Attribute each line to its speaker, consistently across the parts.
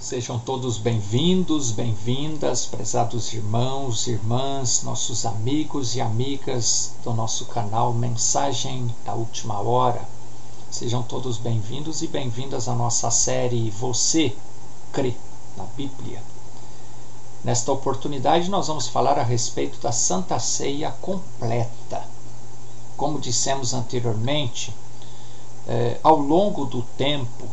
Speaker 1: Sejam todos bem-vindos, bem-vindas, prezados irmãos, irmãs, nossos amigos e amigas do nosso canal Mensagem da Última Hora. Sejam todos bem-vindos e bem-vindas à nossa série Você Crê na Bíblia. Nesta oportunidade nós vamos falar a respeito da Santa Ceia completa. Como dissemos anteriormente, ao longo do tempo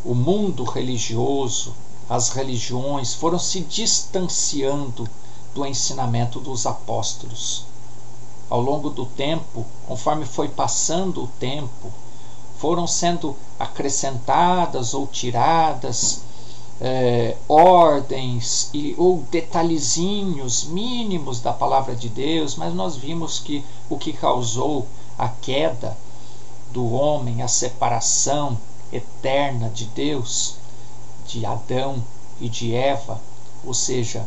Speaker 1: o mundo religioso, as religiões foram se distanciando do ensinamento dos apóstolos. Ao longo do tempo, conforme foi passando o tempo, foram sendo acrescentadas ou tiradas ordens ou detalhezinhos mínimos da palavra de Deus, mas nós vimos que o que causou a queda do homem, a separação eterna de Deus, de Adão e de Eva, ou seja,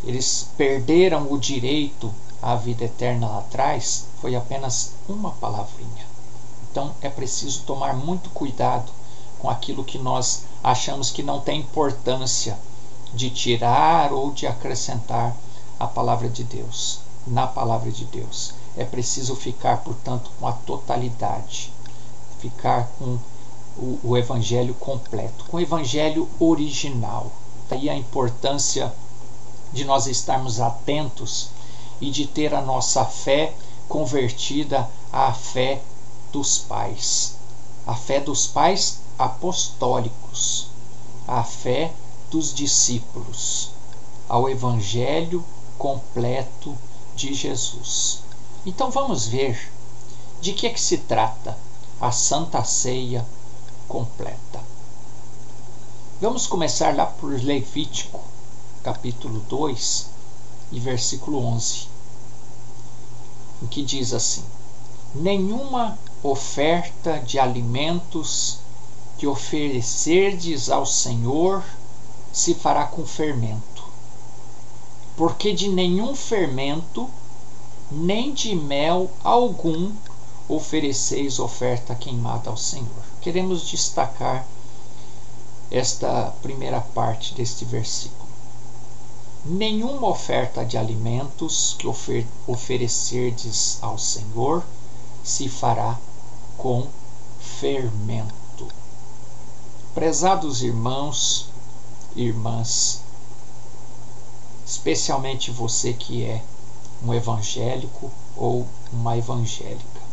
Speaker 1: eles perderam o direito à vida eterna lá atrás, foi apenas uma palavrinha. Então é preciso tomar muito cuidado com aquilo que nós achamos que não tem importância de tirar ou de acrescentar à palavra de Deus, na palavra de Deus. É preciso ficar, portanto, com a totalidade, ficar com o evangelho completo, com o evangelho original. Daí a importância de nós estarmos atentos e de ter a nossa fé convertida à fé dos pais. A fé dos pais apostólicos, a fé dos discípulos, ao evangelho completo de Jesus. Então vamos ver de que se trata a Santa Ceia completa. Vamos começar lá por Levítico, capítulo 2 e versículo 11, em que diz assim: nenhuma oferta de alimentos que oferecerdes ao Senhor se fará com fermento, porque de nenhum fermento, nem de mel algum, ofereceis oferta queimada ao Senhor. Queremos destacar esta primeira parte deste versículo. Nenhuma oferta de alimentos que oferecerdes ao Senhor se fará com fermento. Prezados irmãos e irmãs, especialmente você que é um evangélico ou uma evangélica,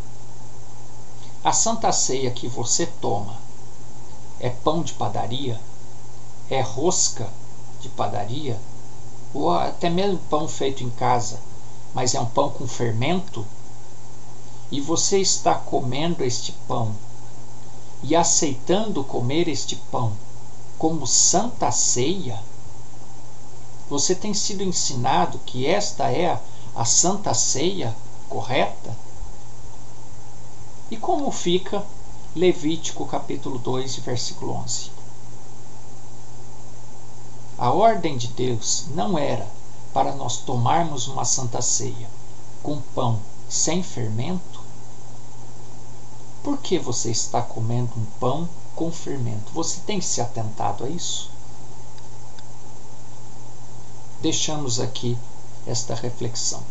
Speaker 1: a Santa Ceia que você toma é pão de padaria? É rosca de padaria? Ou até mesmo pão feito em casa, mas é um pão com fermento? E você está comendo este pão e aceitando comer este pão como Santa Ceia? Você tem sido ensinado que esta é a Santa Ceia correta? E como fica Levítico capítulo 2, versículo 11? A ordem de Deus não era para nós tomarmos uma Santa Ceia com pão sem fermento? Por que você está comendo um pão com fermento? Você tem se atentado a isso? Deixamos aqui esta reflexão.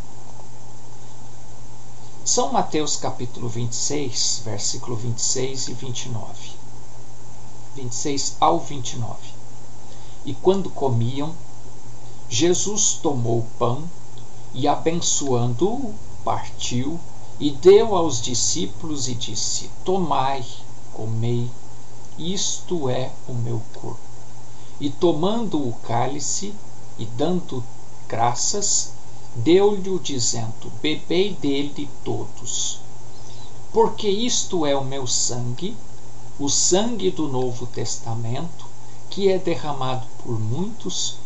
Speaker 1: São Mateus capítulo 26, versículo 26 e 29. 26 ao 29. E quando comiam, Jesus tomou o pão e, abençoando-o, partiu e deu aos discípulos e disse: tomai, comei, isto é o meu corpo. E tomando o cálice e dando graças, deu-lhe dizendo: bebei dele todos, porque isto é o meu sangue, o sangue do Novo Testamento, que é derramado por muitos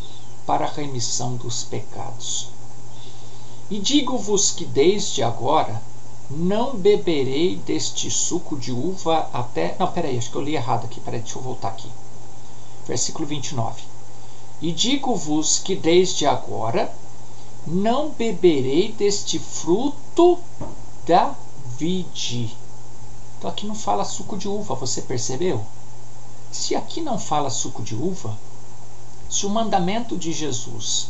Speaker 1: para a remissão dos pecados. E digo-vos que desde agora não beberei deste suco de uva até... Não, peraí, acho que eu li errado aqui. Peraí, deixa eu voltar aqui. Versículo 29. E digo-vos que desde agora não beberei deste fruto da vide. Então aqui não fala suco de uva, você percebeu? Se aqui não fala suco de uva, se o mandamento de Jesus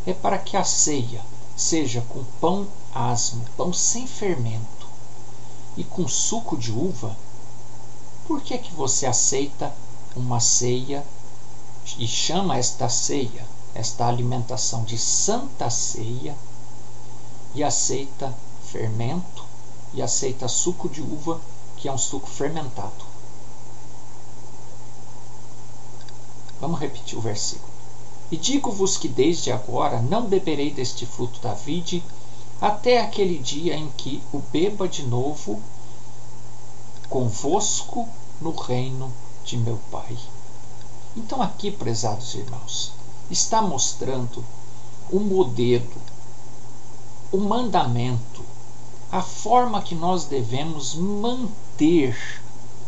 Speaker 1: é para que a ceia seja com pão asmo, pão sem fermento e com suco de uva, por que você aceita uma ceia e chama esta ceia, esta alimentação de santa ceia, e aceita fermento e aceita suco de uva, que é um suco fermentado? Vamos repetir o versículo. E digo-vos que desde agora não beberei deste fruto da vide, até aquele dia em que o beba de novo convosco no reino de meu Pai. Então aqui, prezados irmãos, está mostrando o modelo, o mandamento, a forma que nós devemos manter,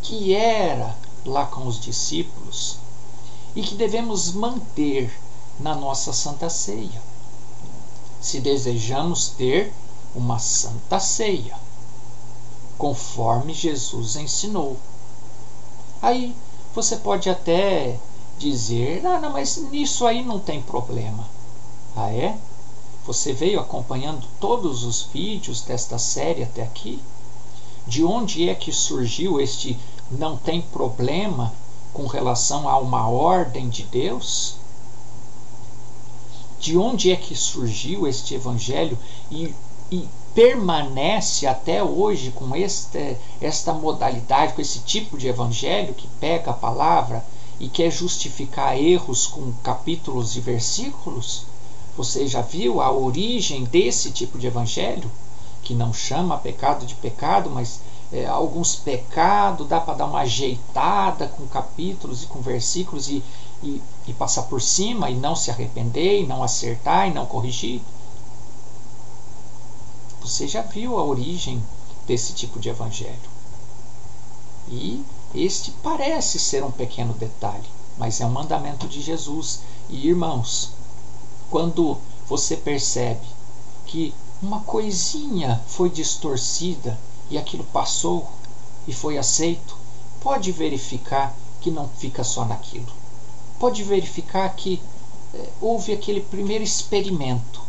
Speaker 1: que era lá com os discípulos, e que devemos manter na nossa Santa Ceia, se desejamos ter uma Santa Ceia, conforme Jesus ensinou. Aí você pode até dizer, não, mas nisso aí não tem problema. Ah, é? Você veio acompanhando todos os vídeos desta série até aqui? De onde é que surgiu este não tem problema com relação a uma ordem de Deus? De onde é que surgiu este evangelho e permanece até hoje com esta modalidade, com esse tipo de evangelho que pega a palavra e quer justificar erros com capítulos e versículos? Você já viu a origem desse tipo de evangelho? Que não chama pecado de pecado, mas alguns pecados dá para dar uma ajeitada com capítulos e com versículos e passar por cima e não se arrepender, e não acertar e não corrigir. Você já viu a origem desse tipo de evangelho. E este parece ser um pequeno detalhe, mas é um mandamento de Jesus. E irmãos, quando você percebe que uma coisinha foi distorcida e aquilo passou e foi aceito, pode verificar que não fica só naquilo. Pode verificar que houve aquele primeiro experimento.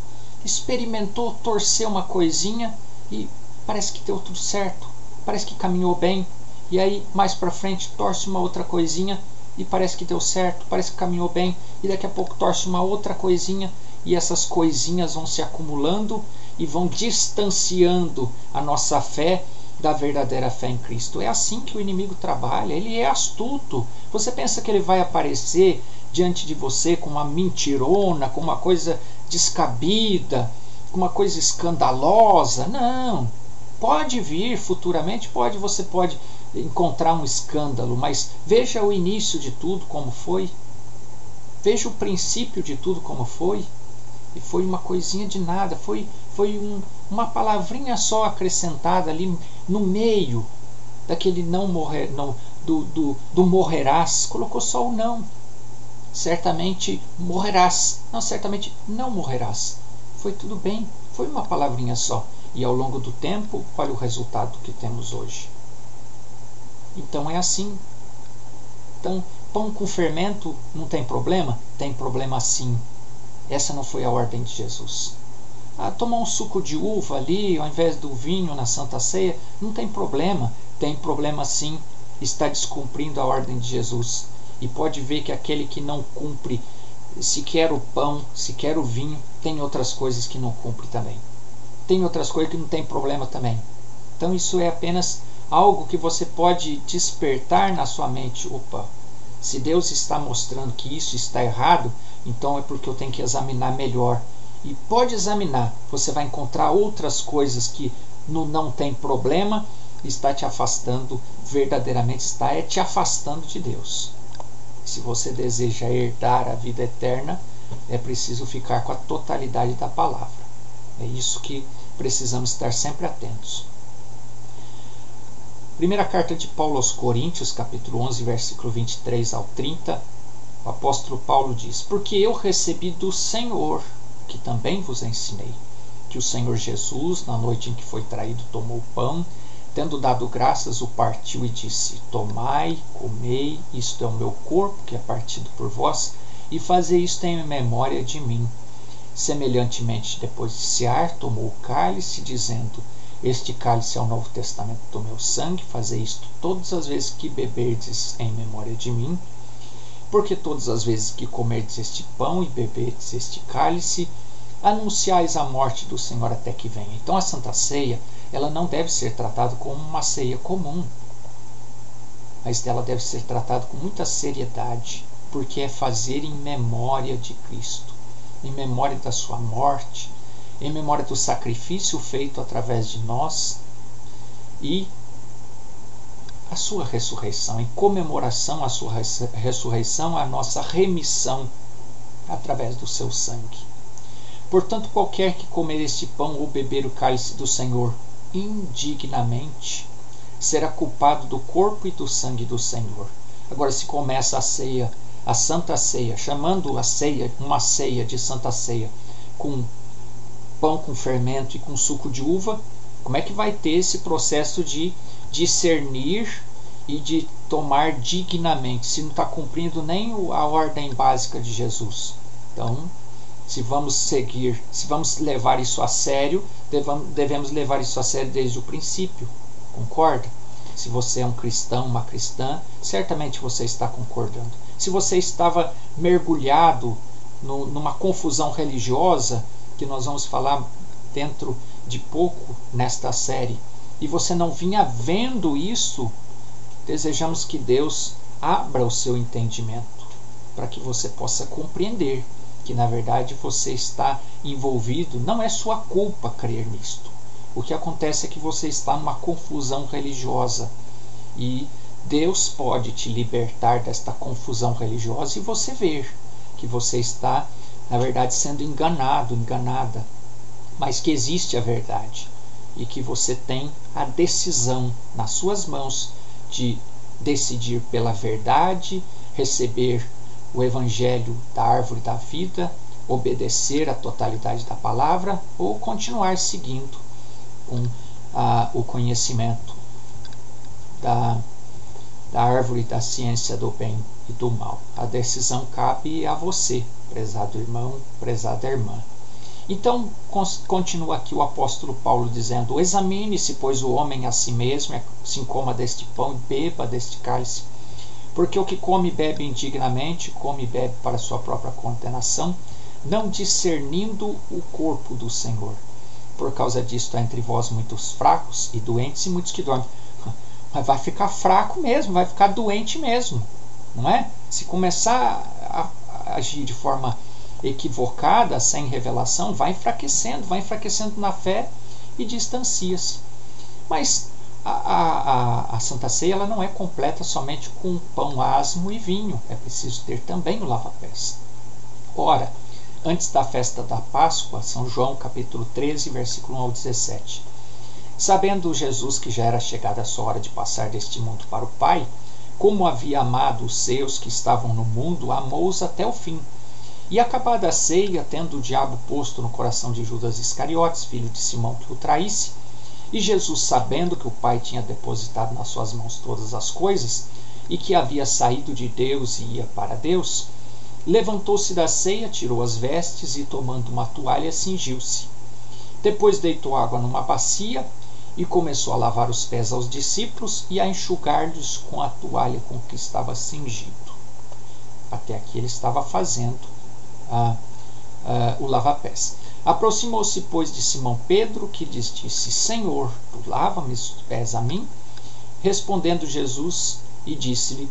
Speaker 1: Experimentou torcer uma coisinha e parece que deu tudo certo, parece que caminhou bem, e aí mais para frente torce uma outra coisinha e parece que deu certo, parece que caminhou bem, e daqui a pouco torce uma outra coisinha, e essas coisinhas vão se acumulando e vão distanciando a nossa fé da verdadeira fé em Cristo. É assim que o inimigo trabalha, ele é astuto. Você pensa que ele vai aparecer diante de você com uma mentirona, com uma coisa descabida, com uma coisa escandalosa? Não. Pode vir futuramente, você pode encontrar um escândalo, mas veja o início de tudo como foi. Veja o princípio de tudo como foi. E foi uma coisinha de nada, foi uma palavrinha só acrescentada ali no meio daquele não morrer, não, do morrerás, colocou só o não. Certamente morrerás, não, certamente não morrerás. Foi tudo bem, foi uma palavrinha só. E ao longo do tempo, olha o resultado que temos hoje. Então é assim. Então, pão com fermento não tem problema? Tem problema sim. Essa não foi a ordem de Jesus. Tomar um suco de uva ali, ao invés do vinho na Santa Ceia, não tem problema. Tem problema sim. Está descumprindo a ordem de Jesus. E pode ver que aquele que não cumpre, se quer o pão, se quer o vinho, tem outras coisas que não cumpre também. Tem outras coisas que não tem problema também. Então isso é apenas algo que você pode despertar na sua mente. Opa, se Deus está mostrando que isso está errado, então é porque eu tenho que examinar melhor. E pode examinar, você vai encontrar outras coisas que não tem problema, está te afastando, verdadeiramente está te afastando de Deus. Se você deseja herdar a vida eterna, é preciso ficar com a totalidade da palavra. É isso que precisamos estar sempre atentos. Primeira carta de Paulo aos Coríntios, capítulo 11, versículo 23 ao 30, o apóstolo Paulo diz: porque eu recebi do Senhor, que também vos ensinei, que o Senhor Jesus, na noite em que foi traído, tomou o pão, Tendo dado graças, o partiu e disse: Tomai, comei, isto é o meu corpo, que é partido por vós, e fazei isto em memória de mim. Semelhantemente, depois de cear, tomou o cálice, dizendo: Este cálice é o novo testamento do meu sangue, fazei isto todas as vezes que beberdes em memória de mim. Porque todas as vezes que comerdes este pão e beberdes este cálice, anunciais a morte do Senhor até que venha. Então a Santa Ceia, ela não deve ser tratada como uma ceia comum, mas ela deve ser tratada com muita seriedade, porque é fazer em memória de Cristo, em memória da sua morte, em memória do sacrifício feito através de nós e a sua ressurreição, em comemoração à sua ressurreição, a nossa remissão através do seu sangue. Portanto, qualquer que comer este pão ou beber o cálice do Senhor indignamente será culpado do corpo e do sangue do Senhor. Agora, se começa a ceia, a Santa Ceia, chamando a ceia, uma ceia de Santa Ceia, com pão com fermento e com suco de uva, como é que vai ter esse processo de discernir e de tomar dignamente, se não está cumprindo nem a ordem básica de Jesus? Então, se vamos levar isso a sério, devemos levar isso a sério desde o princípio, concorda? Se você é um cristão, uma cristã, certamente você está concordando. Se você estava mergulhado numa confusão religiosa, que nós vamos falar dentro de pouco nesta série, e você não vinha vendo isso, desejamos que Deus abra o seu entendimento, para que você possa compreender que na verdade você está envolvido, não é sua culpa crer nisto. O que acontece é que você está numa confusão religiosa e Deus pode te libertar desta confusão religiosa e você ver que você está, na verdade, sendo enganado, enganada, mas que existe a verdade e que você tem a decisão nas suas mãos de decidir pela verdade, receber o Evangelho da árvore da vida, obedecer à totalidade da palavra ou continuar seguindo com o conhecimento da árvore da ciência do bem e do mal. A decisão cabe a você, prezado irmão, prezada irmã. Então, continua aqui o apóstolo Paulo dizendo: Examine-se, pois, o homem a si mesmo, assim coma deste pão e beba deste cálice. Porque o que come e bebe indignamente, come e bebe para sua própria condenação, não discernindo o corpo do Senhor. Por causa disto há entre vós muitos fracos e doentes e muitos que dormem. Mas vai ficar fraco mesmo, vai ficar doente mesmo, não é? Se começar a agir de forma equivocada, sem revelação, vai enfraquecendo na fé e distancia-se. Mas a Santa Ceia, ela não é completa somente com pão asmo e vinho, é preciso ter também o lava-pés. Ora, antes da festa da Páscoa, São João capítulo 13, versículo 1 ao 17. Sabendo Jesus que já era chegada a sua hora de passar deste mundo para o Pai, como havia amado os seus que estavam no mundo, amou-os até o fim. E acabada a ceia, tendo o diabo posto no coração de Judas Iscariotes, filho de Simão, que o traísse, e Jesus, sabendo que o Pai tinha depositado nas suas mãos todas as coisas, e que havia saído de Deus e ia para Deus, levantou-se da ceia, tirou as vestes e, tomando uma toalha, cingiu-se. Depois deitou água numa bacia e começou a lavar os pés aos discípulos e a enxugar-lhes com a toalha com que estava cingido. Até aqui ele estava fazendo o lava-pés. Aproximou-se, pois, de Simão Pedro, que lhes disse: Senhor, tu lava-me os pés a mim? Respondendo Jesus, e disse-lhe: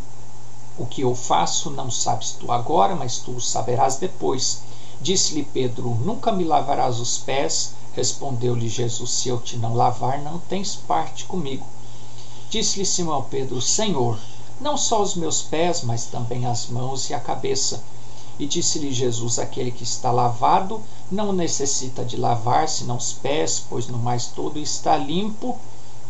Speaker 1: O que eu faço não sabes tu agora, mas tu o saberás depois. Disse-lhe Pedro: Nunca me lavarás os pés. Respondeu-lhe Jesus: Se eu te não lavar, não tens parte comigo. Disse-lhe Simão Pedro: Senhor, não só os meus pés, mas também as mãos e a cabeça. E disse-lhe Jesus: Aquele que está lavado não necessita de lavar, senão os pés, pois no mais todo está limpo.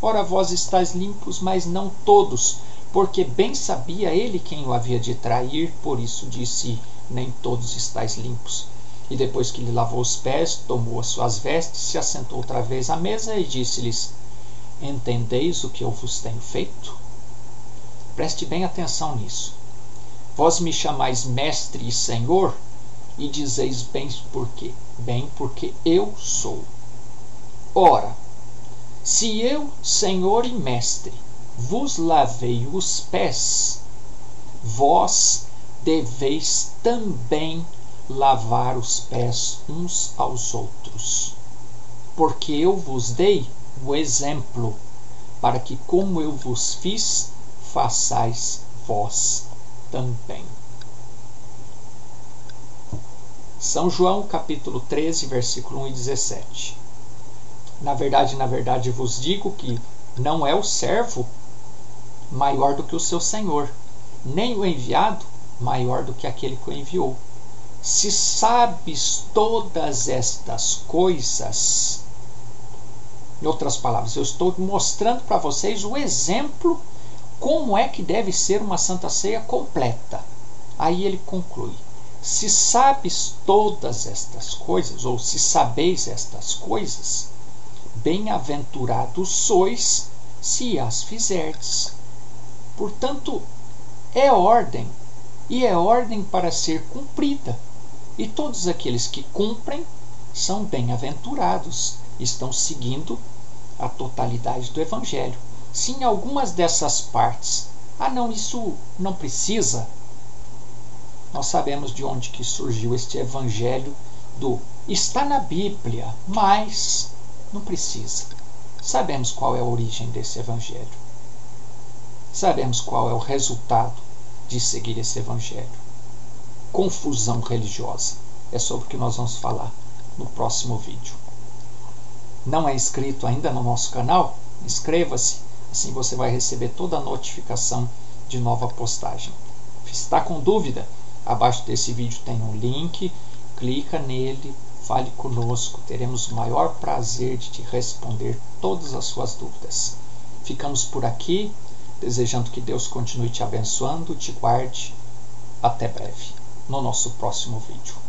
Speaker 1: Ora, vós estáis limpos, mas não todos, porque bem sabia ele quem o havia de trair, por isso disse: Nem todos estáis limpos. E depois que lhe lavou os pés, tomou as suas vestes, se assentou outra vez à mesa e disse-lhes: entendeis o que eu vos tenho feito? Preste bem atenção nisso. Vós me chamais mestre e senhor, e dizeis bem por quê? Bem porque eu sou. Ora, se eu, senhor e mestre, vos lavei os pés, vós deveis também lavar os pés uns aos outros. Porque eu vos dei o exemplo, para que como eu vos fiz, façais vós também. São João, capítulo 13, versículo 1 e 17. Na verdade vos digo que não é o servo maior do que o seu senhor, nem o enviado maior do que aquele que o enviou. Se sabes todas estas coisas, em outras palavras, eu estou mostrando para vocês o exemplo como é que deve ser uma Santa Ceia completa. Aí ele conclui: se sabes todas estas coisas, ou se sabeis estas coisas, bem-aventurados sois se as fizerdes. Portanto, é ordem, e é ordem para ser cumprida. E todos aqueles que cumprem são bem-aventurados, estão seguindo a totalidade do Evangelho. Se em algumas dessas partes, não, isso não precisa, nós sabemos de onde que surgiu este Evangelho do está na Bíblia, mas não precisa. Sabemos qual é a origem desse Evangelho. Sabemos qual é o resultado de seguir esse Evangelho. Confusão religiosa. É sobre o que nós vamos falar no próximo vídeo. Não é inscrito ainda no nosso canal? Inscreva-se, assim você vai receber toda a notificação de nova postagem. Está com dúvida? Abaixo desse vídeo tem um link, clica nele, fale conosco, teremos o maior prazer de te responder todas as suas dúvidas. Ficamos por aqui, desejando que Deus continue te abençoando, te guarde. Até breve, no nosso próximo vídeo.